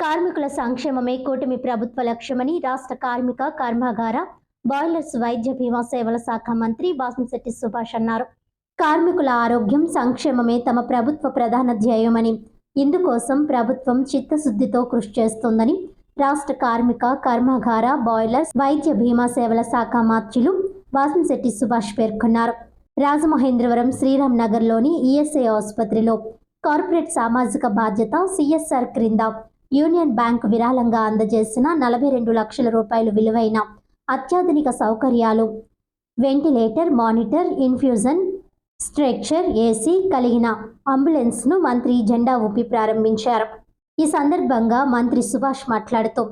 కార్మికుల సంక్షేమమే కూటమి ప్రభుత్వ లక్ష్యమని రాష్ట్ర కార్మిక కర్మాగార బాయిలర్స్ వైద్య బీమా సేవల శాఖ మంత్రి వాసంశెట్టి సుభాష్ అన్నారు. కార్మికుల ఆరోగ్యం సంక్షేమమే తమ ప్రభుత్వ ప్రధాన ధ్యేయమని, ఇందుకోసం ప్రభుత్వం చిత్తశుద్ధితో కృషి చేస్తోందని రాష్ట్ర కార్మిక కర్మాగార బాయిలర్స్ వైద్య బీమా సేవల శాఖ మంత్రులు వాసంశెట్టి సుభాష్ పేర్కొన్నారు. రాజమహేంద్రవరం శ్రీరామ్ నగర్లోని ఈఎస్ఐ ఆసుపత్రిలో కార్పొరేట్ సామాజిక బాధ్యత సిఎస్ఆర్ క్రింద యూనియన్ బ్యాంక్ విరాళంగా అందజేసిన 42 లక్షల రూపాయలు విలువైన అత్యాధునిక సౌకర్యాలు, వెంటిలేటర్, మానిటర్, ఇన్ఫ్యూజన్, స్ట్రెక్చర్, ఏసీ కలిగిన అంబులెన్స్ను మంత్రి జెండా ఊపి ప్రారంభించారు. ఈ సందర్భంగా మంత్రి సుభాష్ మాట్లాడుతూ,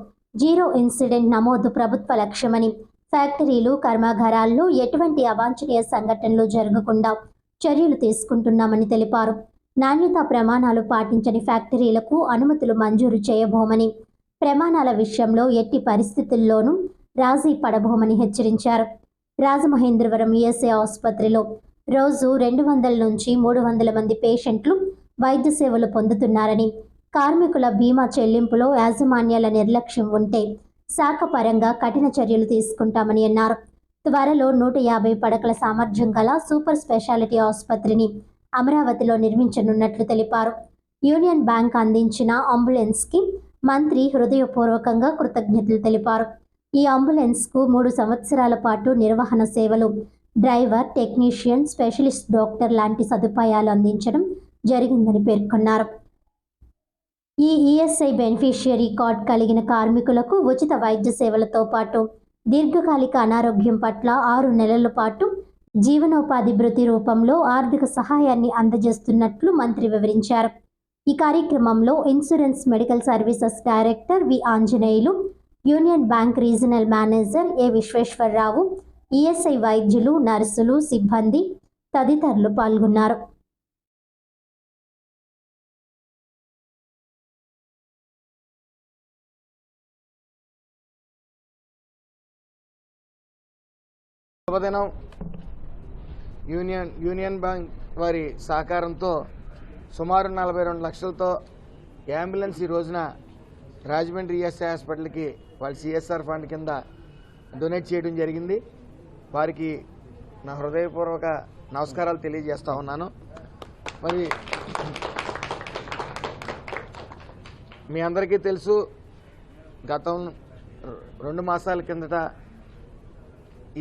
జీరో ఇన్సిడెంట్ నమోదు ప్రభుత్వ లక్ష్యమని, ఫ్యాక్టరీలు, కర్మాగారాల్లో ఎటువంటి అవాంఛనీయ సంఘటనలు జరగకుండా చర్యలు తీసుకుంటున్నామని తెలిపారు. నాణ్యతా ప్రమాణాలు పాటించని ఫ్యాక్టరీలకు అనుమతులు మంజూరు చేయబోమని, ప్రమాణాల విషయంలో ఎట్టి పరిస్థితుల్లోనూ రాజీ పడబోమని హెచ్చరించారు. రాజమహేంద్రవరం ఈఎస్ఐ ఆసుపత్రిలో రోజు 200 నుంచి 300 మంది పేషెంట్లు వైద్య సేవలు పొందుతున్నారని, కార్మికుల బీమా చెల్లింపులో యాజమాన్యాల నిర్లక్ష్యం ఉంటే శాఖ పరంగా కఠిన చర్యలు తీసుకుంటామని అన్నారు. త్వరలో 150 పడకల సామర్థ్యం గల సూపర్ స్పెషాలిటీ ఆసుపత్రిని అమరావతిలో నిర్మించనున్నట్లు తెలిపారు. యూనియన్ బ్యాంక్ అందించిన అంబులెన్స్కి మంత్రి హృదయపూర్వకంగా కృతజ్ఞతలు తెలిపారు. ఈ అంబులెన్స్కు 3 సంవత్సరాల పాటు నిర్వహణ సేవలు, డ్రైవర్, టెక్నీషియన్, స్పెషలిస్ట్ డాక్టర్ లాంటి సదుపాయాలు అందించడం జరిగిందని పేర్కొన్నారు. ఈ ఈఎస్ఐ బెనిఫిషియరీ కార్డ్ కలిగిన కార్మికులకు ఉచిత వైద్య సేవలతో పాటు దీర్ఘకాలిక అనారోగ్యం పట్ల 6 నెలల పాటు జీవనోపాధి భృతి రూపంలో ఆర్థిక సహాయాన్ని అందజేస్తున్నట్లు మంత్రి వివరించారు. ఈ కార్యక్రమంలో insurance medical services director V Anjaneyulu, union bank regional manager A Vishweshwararao, ESI వైద్యులు, నర్సులు, సిబ్బంది తదితరులు పాల్గొన్నారు. యూనియన్ బ్యాంక్ వారి సహకారంతో సుమారు 42 లక్షలతో అంబులెన్స్ ఈ రోజున రాజమండ్రి ఈఎస్ఐ హాస్పిటల్కి వాళ్ళ సిఎస్ఆర్ ఫండ్ కింద డొనేట్ చేయడం జరిగింది. వారికి నా హృదయపూర్వక నమస్కారాలు తెలియజేస్తా ఉన్నాను. మరి మీ అందరికీ తెలుసు, గతం 2 మాసాల కిందట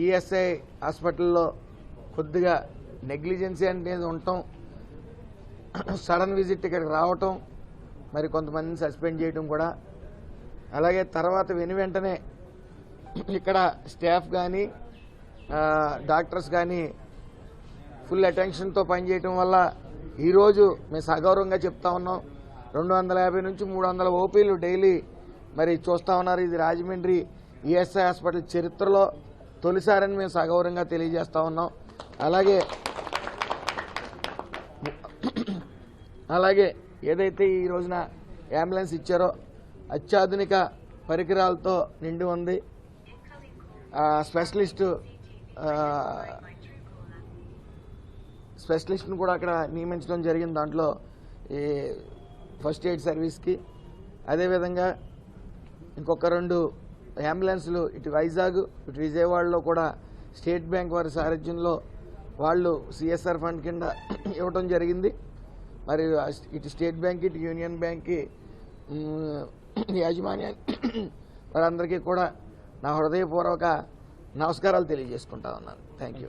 ఈఎస్ఐ హాస్పిటల్లో కొద్దిగా నెగ్లిజెన్సీ అనేది ఉండటం, సడన్ విజిట్ ఇక్కడికి రావటం, మరి కొంతమందిని సస్పెండ్ చేయడం కూడా, అలాగే తర్వాత వెంటనే ఇక్కడ స్టాఫ్ కానీ డాక్టర్స్ కానీ ఫుల్ అటెన్షన్తో పనిచేయటం వల్ల ఈరోజు మేము సగౌరవంగా చెప్తా ఉన్నాం. 250 నుంచి 300 ఓపీలు డైలీ మరి చూస్తూ ఉన్నారు. ఇది రాజమండ్రి ఈఎస్ఐ హాస్పిటల్ చరిత్రలో తొలిసారని మేము సగౌరవంగా తెలియజేస్తా ఉన్నాం. అలాగే ఏదైతే ఈ రోజున అంబులెన్స్ ఇచ్చారో అత్యాధునిక పరికరాలతో నిండి ఉంది. స్పెషలిస్ట్ను కూడా అక్కడ నియమించడం జరిగింది. దాంట్లో ఈ ఫస్ట్ ఎయిడ్ సర్వీస్కి. అదేవిధంగా ఇంకొక 2 అంబులెన్స్లు ఇటు వైజాగ్, ఇటు విజయవాడలో కూడా స్టేట్ బ్యాంక్ వారి సారథ్యంలో వాళ్ళు సిఎస్ఆర్ ఫండ్ కింద ఇవ్వటం జరిగింది. మరి ఇటు స్టేట్ బ్యాంక్, ఇటు యూనియన్ బ్యాంక్కి యాజమాన్యాన్ని వారందరికీ కూడా నా హృదయపూర్వక నమస్కారాలు తెలియజేసుకుంటా ఉన్నాను. Thank you.